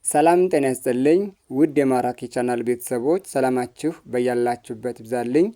ሰላም ጤና ይስጥልኝ ውድ የማራኪ ቻናል ቤተሰቦች ሰላማችሁ በያላችሁበት ይብዛልኝ።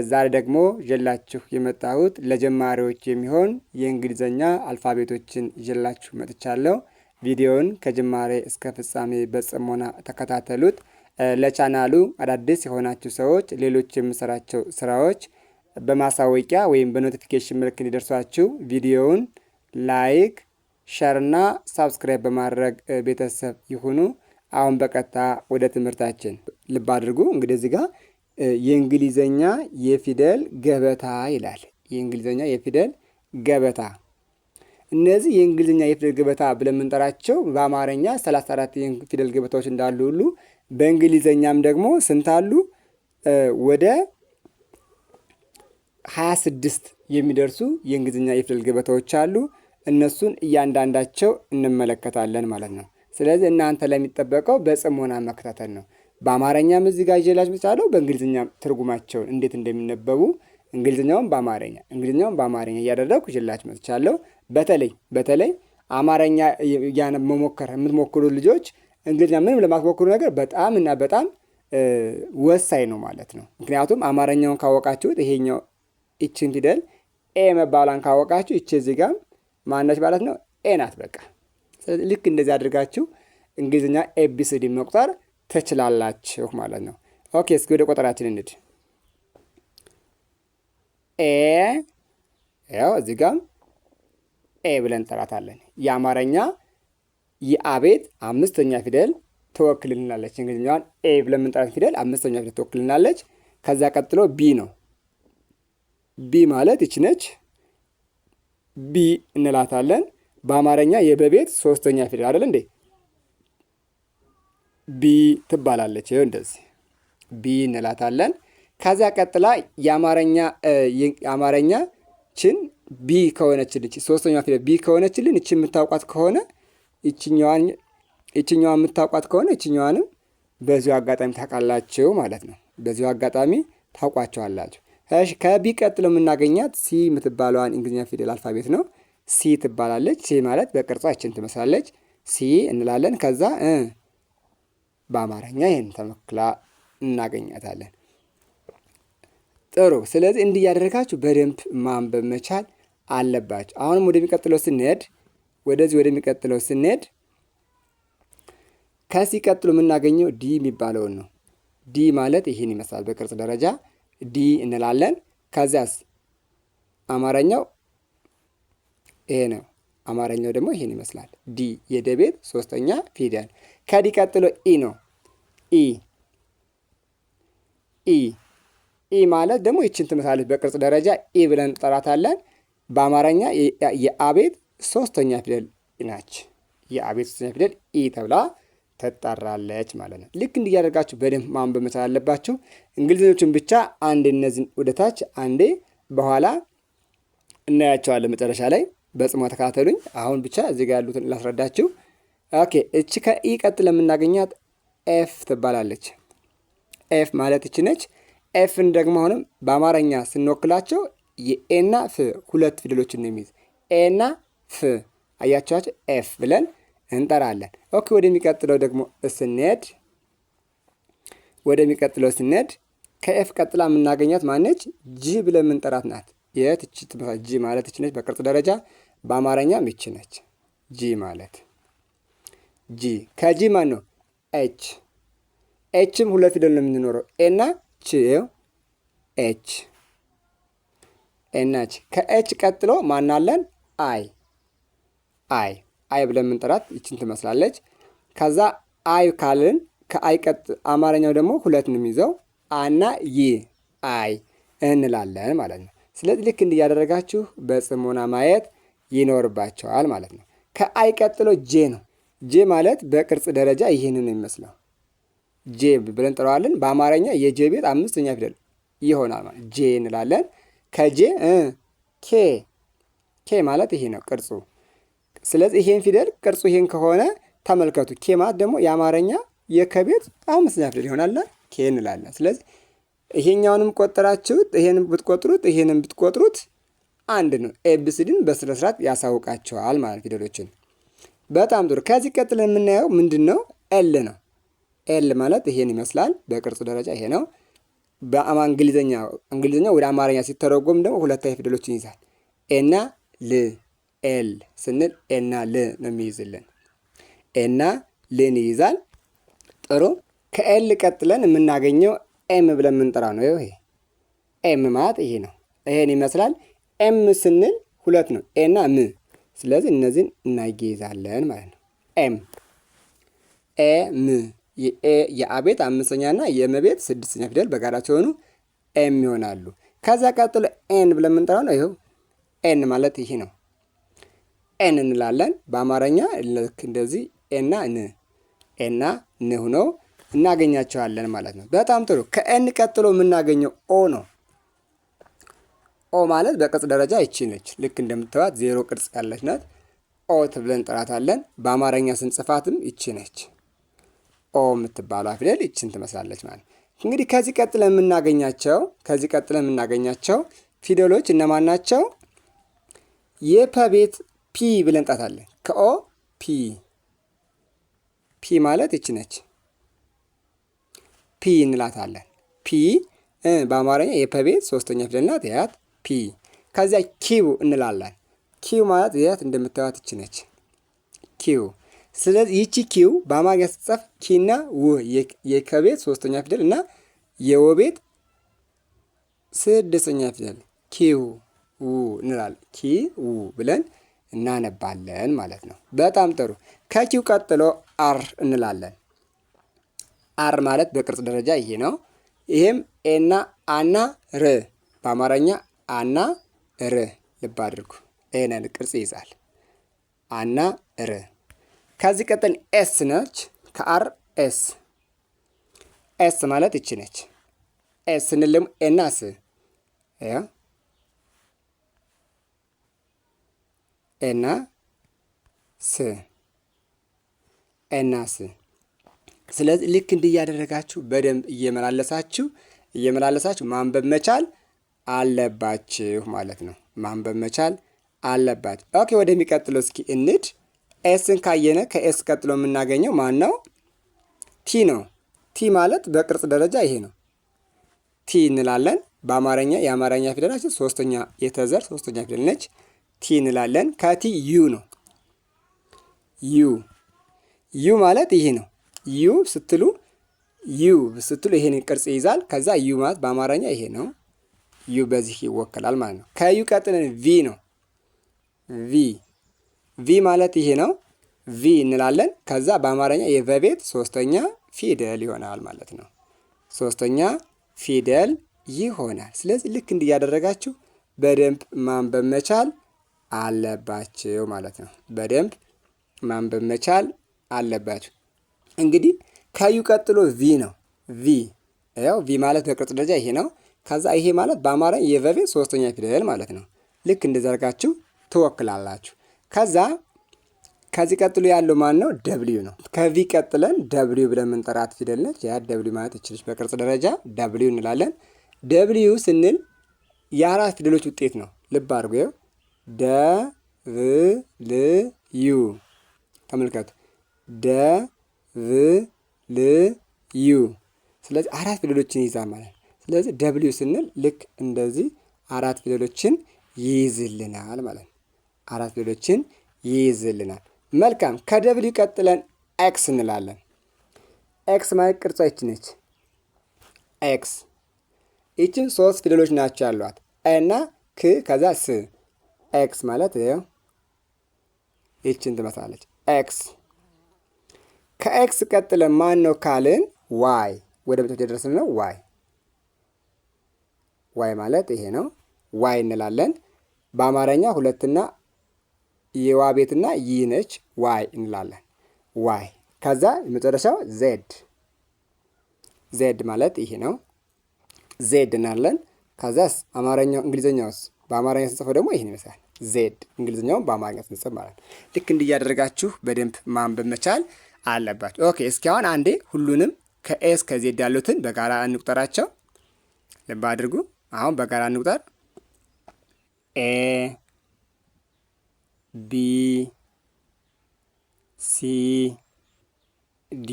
ዛሬ ደግሞ ይዤላችሁ የመጣሁት ለጀማሪዎች የሚሆን የእንግሊዘኛ አልፋቤቶችን ይዤላችሁ መጥቻለሁ። ቪዲዮውን ከጅማሬ እስከ ፍጻሜ በጽሞና ተከታተሉት። ለቻናሉ አዳዲስ የሆናችሁ ሰዎች ሌሎች የምሰራቸው ስራዎች በማሳወቂያ ወይም በኖቲፊኬሽን ምልክት እንዲደርሷችሁ ቪዲዮውን ላይክ ሼር እና ሳብስክራይብ በማድረግ ቤተሰብ ይሁኑ። አሁን በቀጥታ ወደ ትምህርታችን ልብ አድርጉ። እንግዲህ እዚህ ጋር የእንግሊዘኛ የፊደል ገበታ ይላል። የእንግሊዘኛ የፊደል ገበታ። እነዚህ የእንግሊዘኛ የፊደል ገበታ ብለን የምንጠራቸው በአማርኛ 34 የፊደል ገበታዎች እንዳሉ ሁሉ በእንግሊዘኛም ደግሞ ስንት አሉ? ወደ 26 የሚደርሱ የእንግሊዘኛ የፊደል ገበታዎች አሉ። እነሱን እያንዳንዳቸው እንመለከታለን ማለት ነው። ስለዚህ እናንተ ለሚጠበቀው በጽሞና መከታተል ነው። በአማርኛም እዚህ ጋር ይዤላችሁ መጥቻለሁ። በእንግሊዝኛም ትርጉማቸውን እንዴት እንደሚነበቡ እንግሊዝኛውን በአማርኛ እያደረግኩ ይዤላችሁ መጥቻለሁ። በተለይ አማርኛ መሞከር የምትሞክሩ ልጆች እንግሊዝኛ ምንም ለማትሞክሩ ነገር በጣም ወሳኝ ነው ማለት ነው። ምክንያቱም አማርኛውን ካወቃችሁት ይሄኛው ይችን ፊደል ኤ መባሏን ካወቃችሁ ይቺ እዚህ ጋር ማነች ማለት ነው? ኤ ናት በቃ። ስለዚህ ልክ እንደዚህ አድርጋችሁ እንግሊዝኛ ኤቢሲዲ መቁጠር ትችላላችሁ ማለት ነው። ኦኬ፣ እስኪ ወደ ቆጠራችን እንሂድ። ኤ ያው እዚህ ጋር ኤ ብለን እንጠራታለን። የአማርኛ የአቤት አምስተኛ ፊደል ትወክልልናለች። እንግሊዝኛዋን ኤ ብለን የምንጠራት ፊደል አምስተኛ ፊደል ትወክልልናለች። ከዛ ቀጥሎ ቢ ነው። ቢ ማለት ይች ነች። ቢ እንላታለን። በአማርኛ የበቤት ሶስተኛ ፊደል አይደል እንዴ? ቢ ትባላለች። ይኸው እንደዚህ ቢ እንላታለን። ከዚያ ቀጥላ የአማርኛችን ቢ ከሆነችልኝ ሶስተኛ ፊደል ቢ ከሆነችልን እቺ የምታውቋት ከሆነ ይችኛዋን የምታውቋት ከሆነ ይችኛዋንም በዚሁ አጋጣሚ ታውቃላችሁ ማለት ነው። በዚሁ አጋጣሚ ታውቋቸዋላችሁ። ከቢ ቀጥሎ የምናገኛት ሲ የምትባለዋን እንግሊዝኛ ፊደል አልፋቤት ነው። ሲ ትባላለች። ሲ ማለት በቅርጿ ይችን ትመስላለች። ሲ እንላለን። ከዛ በአማርኛ ይህን ተመክላ እናገኛታለን። ጥሩ። ስለዚህ እንዲህ እያደረጋችሁ በደንብ ማንበብ መቻል አለባችሁ። አሁንም ወደሚቀጥለው ስንሄድ ከሲ ቀጥሎ የምናገኘው ዲ የሚባለውን ነው። ዲ ማለት ይህን ይመስላል በቅርጽ ደረጃ ዲ እንላለን። ከዚያስ አማርኛው ይሄ ነው። አማርኛው ደግሞ ይሄን ይመስላል። ዲ የደቤት ሶስተኛ ፊደል። ከዲ ቀጥሎ ኢ ነው። ኢ ማለት ደግሞ ይችን ትመስላለች በቅርጽ ደረጃ ኢ ብለን እንጠራታለን። በአማርኛ የአቤት ሶስተኛ ፊደል ናች። የአቤት ሶስተኛ ፊደል ኢ ተብላ ትጠራለች ማለት ነው። ልክ እንዲያደርጋችሁ በደንብ ማንበብ መቻል አለባችሁ። እንግሊዝኞችን ብቻ አንዴ እነዚህን ወደታች አንዴ በኋላ እናያቸዋለን መጨረሻ ላይ። በጽሞና ተከታተሉኝ። አሁን ብቻ እዚህ ጋር ያሉትን ላስረዳችሁ። ኦኬ፣ እቺ ከኢ ቀጥለን የምናገኛት ኤፍ ትባላለች። ኤፍ ማለት እቺ ነች። ኤፍን ደግሞ አሁንም በአማርኛ ስንወክላቸው የኤና ፍ ሁለት ፊደሎችን ነው የሚይዝ። ኤና ፍ አያቸዋቸው ኤፍ ብለን እንጠራለን። ኦኬ፣ ወደሚቀጥለው ደግሞ ስንሄድ ከኤፍ ቀጥላ የምናገኛት ማነች? ጂ ብለን የምንጠራት ናት። የትች ጂ ማለት እች ነች በቅርጽ ደረጃ። በአማርኛም ይች ነች ጂ ማለት። ጂ ከጂ ማን ነው? ኤች። ኤችም ሁለት ፊደል ነው የምንኖረው ኤና ች። ኤች ኤና ች። ከኤች ቀጥሎ ማናለን? አይ ብለን የምንጠራት ይችን ትመስላለች። ከዛ አይ ካልን ከአይ አማርኛው ደግሞ ሁለት ነው የሚይዘው አና ይ አይ እንላለን ማለት ነው። ስለዚህ ልክ እንዲያደረጋችሁ በጽሞና ማየት ይኖርባቸዋል ማለት ነው። ከአይ ቀጥሎ ጄ ነው። ጄ ማለት በቅርጽ ደረጃ ይህንን ነው የሚመስለው። ጄ ብለን እንጠራዋለን። በአማርኛ የጄ ቤት አምስተኛ ፊደል ይሆናል ማለት ጄ እንላለን። ከጄ ኬ ማለት ይሄ ነው ቅርጹ። ስለዚህ ይሄን ፊደል ቅርጹ ይሄን ከሆነ ተመልከቱ። ኬ ማለት ደግሞ የአማርኛ የከቤት አምስተኛ ፊደል ይሆናል። ኬ እንላለን። ስለዚህ ይሄኛውንም ቆጠራችሁት ይሄንም ብትቆጥሩት አንድ ነው። ኤቢሲዲን በስነ ስርዓት ያሳውቃቸዋል ማለት ፊደሎችን። በጣም ጥሩ። ከዚህ ቀጥለን የምናየው ምንድነው? ኤል ነው። ኤል ማለት ይሄን ይመስላል። በቅርጽ ደረጃ ይሄ ነው። እንግሊዝኛ ወደ አማርኛ ሲተረጎም ደግሞ ሁለታዊ ፊደሎችን ይዛል። ኤና ል ኤል ስንል ኤና ል ነው የሚይዝልን። ኤና ልን ይይዛል። ጥሩ። ከኤል ቀጥለን የምናገኘው ኤም ብለን የምንጠራው ነው። ይሄ ኤም ማለት ይሄ ነው። ይሄን ይመስላል። ኤም ስንል ሁለት ነው፣ ኤና ም። ስለዚህ እነዚህን እናያይዛለን ማለት ነው። ኤም ኤም የአቤት አምስተኛና የመቤት ስድስተኛ ፊደል በጋራ ሲሆኑ ኤም ይሆናሉ። ከዛ ቀጥሎ ኤን ብለን የምንጠራው ነው። ይኸው ኤን ማለት ይሄ ነው። ኤን እንላለን። በአማርኛ ልክ እንደዚህ ኤና ን ኤና ን ሆነው እናገኛቸዋለን ማለት ነው። በጣም ጥሩ። ከኤን ቀጥሎ የምናገኘው ኦ ነው። ኦ ማለት በቅርጽ ደረጃ ይቺ ነች። ልክ እንደምታዩት ዜሮ ቅርጽ ያለች ናት። ኦ ተብለን እንጠራታለን። በአማርኛ ስንጽፋትም ይቺ ነች። ኦ የምትባሏ ፊደል ይችን ትመስላለች ማለት። እንግዲህ ከዚህ ቀጥለን የምናገኛቸው ፊደሎች እነማን ናቸው? የፐ ቤት ፒ ብለን እንጠራታለን። ከኦ ፒ ፒ ማለት ይቺ ነች። ፒ እንላታለን። ፒ በአማርኛ የፐ ቤት ሶስተኛ ፊደል ናት። ያት ፒ። ከዚያ ኪው እንላለን። ኪው ማለት ያት እንደምታዩት ይቺ ነች። ኪው። ስለዚህ ይቺ ኪው በአማርኛ ስትጻፍ ኪና ው የከቤት ሶስተኛ ፊደል እና የወቤት ስድስተኛ ፊደል ኪው ው እንላለን። ኪ ው ብለን እናነባለን ማለት ነው። በጣም ጥሩ። ከኪው ቀጥሎ አር እንላለን። አር ማለት በቅርጽ ደረጃ ይሄ ነው። ይሄም ኤና አና ር በአማርኛ አና ር ልብ አድርጉ። ኤነን ቅርጽ ይይዛል። አና ር። ከዚህ ቀጥል ኤስ ነች። ከአር ኤስ ኤስ ማለት ይቺ ነች። ኤስ ስንልም ኤና ስ ኤና ስ ኤና ስ። ስለዚህ ልክ እንዲህ እያደረጋችሁ በደንብ እየመላለሳችሁ ማንበብ መቻል አለባችሁ ማለት ነው። ማንበብ መቻል አለባችሁ። ኦኬ፣ ወደሚቀጥለው እስኪ እንድ። ኤስን ካየነ ከኤስ ቀጥሎ የምናገኘው ማን ነው? ቲ ነው። ቲ ማለት በቅርጽ ደረጃ ይሄ ነው። ቲ እንላለን። በአማርኛ የአማርኛ ፊደላችን ሶስተኛ የተዘር ሶስተኛ ፊደል ነች። ቲ እንላለን። ከቲ ዩ ነው። ዩ ማለት ይሄ ነው። ዩ ስትሉ ይሄን ቅርጽ ይይዛል። ከዛ ዩ ማለት በአማርኛ ይሄ ነው። ዩ በዚህ ይወከላል ማለት ነው። ከዩ ቀጥለን ቪ ነው። ቪ ማለት ይሄ ነው። ቪ እንላለን። ከዛ በአማርኛ የቨቤት ሶስተኛ ፊደል ይሆናል ማለት ነው። ሶስተኛ ፊደል ይሆናል። ስለዚህ ልክ እንዲህ እያደረጋችሁ በደንብ ማንበብ መቻል አለባችሁ ማለት ነው። በደንብ ማንበብ መቻል አለባችሁ። እንግዲህ ከዩ ቀጥሎ ቪ ነው። ያው ቪ ማለት በቅርጽ ደረጃ ይሄ ነው። ከዛ ይሄ ማለት በአማርኛ የቨቤት ሶስተኛ ፊደል ማለት ነው። ልክ እንደዘርጋችሁ ትወክላላችሁ። ከዚህ ቀጥሎ ያለው ማን ነው? ደብሊዩ ነው። ከቪ ቀጥለን ደብሊዩ ብለን የምንጠራት ፊደል ነች። ያ ደብሊዩ ማለት ይችላል። በቅርጽ ደረጃ ደብሊዩ እንላለን። ደብሊዩ ስንል የአራት ፊደሎች ውጤት ነው። ልብ አድርጎ ይኸው ደብልዩ ተመልከቱ። ደብልዩ ስለዚህ አራት ፊደሎችን ይይዛል ማለት ነው። ስለዚህ ደብሊዩ ስንል ልክ እንደዚህ አራት ፊደሎችን ይይዝልናል ማለት ነው። አራት ፊደሎችን ይይዝልናል። መልካም። ከደብሊዩ ቀጥለን ኤክስ እንላለን። ኤክስ ማለት ቅርጿ ይች ነች። ኤክስ ይችን ሶስት ፊደሎች ናቸው ያሏት እና ክ ከዛ ስ። ኤክስ ማለት ይችን ትመስላለች። ኤክስ። ከኤክስ ቀጥለን ማን ነው ካልን ዋይ ወደ ቤቶች የደረስን ነው። ዋይ ማለት ይሄ ነው። ዋይ እንላለን። በአማርኛ ሁለትና የዋ ቤትና ይ ነች። ዋይ እንላለን። ዋይ። ከዛ የመጨረሻው ዜድ ማለት ይሄ ነው። ዜድ እናለን። ከዛስ እንግሊዝኛውስ በአማርኛ ስንጽፈው ደግሞ ይሄን ይመስላል። ዜድ እንግሊዝኛውን በአማርኛ ስንጽፍ ማለት ነው። ልክ እንዲያደረጋችሁ በደንብ ማንበብ መቻል አለባችሁ። ኦኬ፣ እስኪ አሁን አንዴ ሁሉንም ከኤስ ከዜድ ያሉትን በጋራ እንቁጠራቸው። ልብ አድርጉ። አሁን በጋራ እንቁጠር። ኤ ቢ ሲ ዲ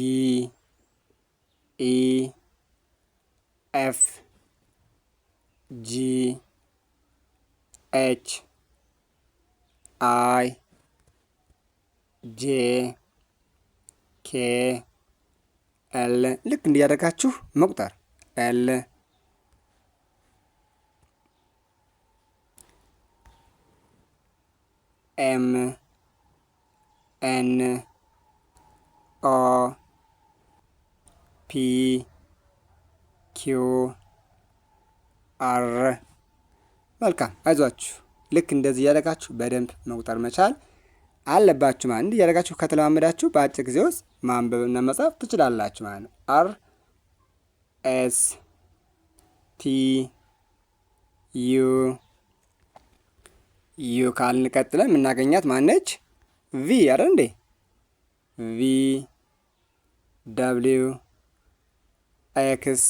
ኢ ኤፍ ጂ ኤች አይ ጄ ኬ ኤል ልክ እንዲያደርጋችሁ መቁጠር ኤል ኤም ኤን ኦ ፒ ኪው አር መልካም አይዟችሁ። ልክ እንደዚህ እያደረጋችሁ በደንብ መቁጠር መቻል አለባችሁ ማለት እንዲህ እያደረጋችሁ ከተለማመዳችሁ በአጭር ጊዜ ውስጥ ማንበብና መጻፍ ትችላላችሁ ማለት ነው። አር ኤስ ቲ ዩ ዩ ካልን ቀጥለን የምናገኛት ማነች? ቪ አይደል እንዴ? ቪ ደብሊው ኤክስ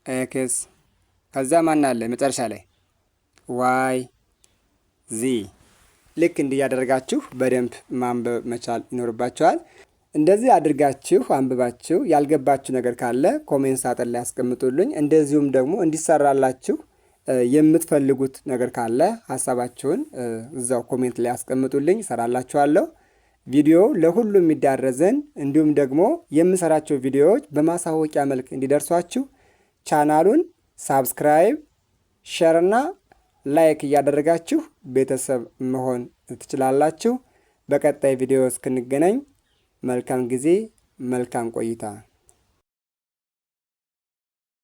ኤክስ ከዛ ማን አለ መጨረሻ ላይ ዋይ ዚ። ልክ እንዲህ ያደረጋችሁ በደንብ ማንበብ መቻል ይኖርባችኋል። እንደዚህ አድርጋችሁ አንብባችሁ ያልገባችሁ ነገር ካለ ኮሜንት ሳጥን ላይ ያስቀምጡልኝ። እንደዚሁም ደግሞ እንዲሰራላችሁ የምትፈልጉት ነገር ካለ ሀሳባችሁን እዛው ኮሜንት ላይ ያስቀምጡልኝ፣ እሰራላችኋለሁ። ቪዲዮ ለሁሉም የሚዳረዘን እንዲሁም ደግሞ የምሰራቸው ቪዲዮዎች በማሳወቂያ መልክ እንዲደርሷችሁ ቻናሉን ሳብስክራይብ፣ ሼር እና ላይክ እያደረጋችሁ ቤተሰብ መሆን ትችላላችሁ። በቀጣይ ቪዲዮ እስክንገናኝ መልካም ጊዜ፣ መልካም ቆይታ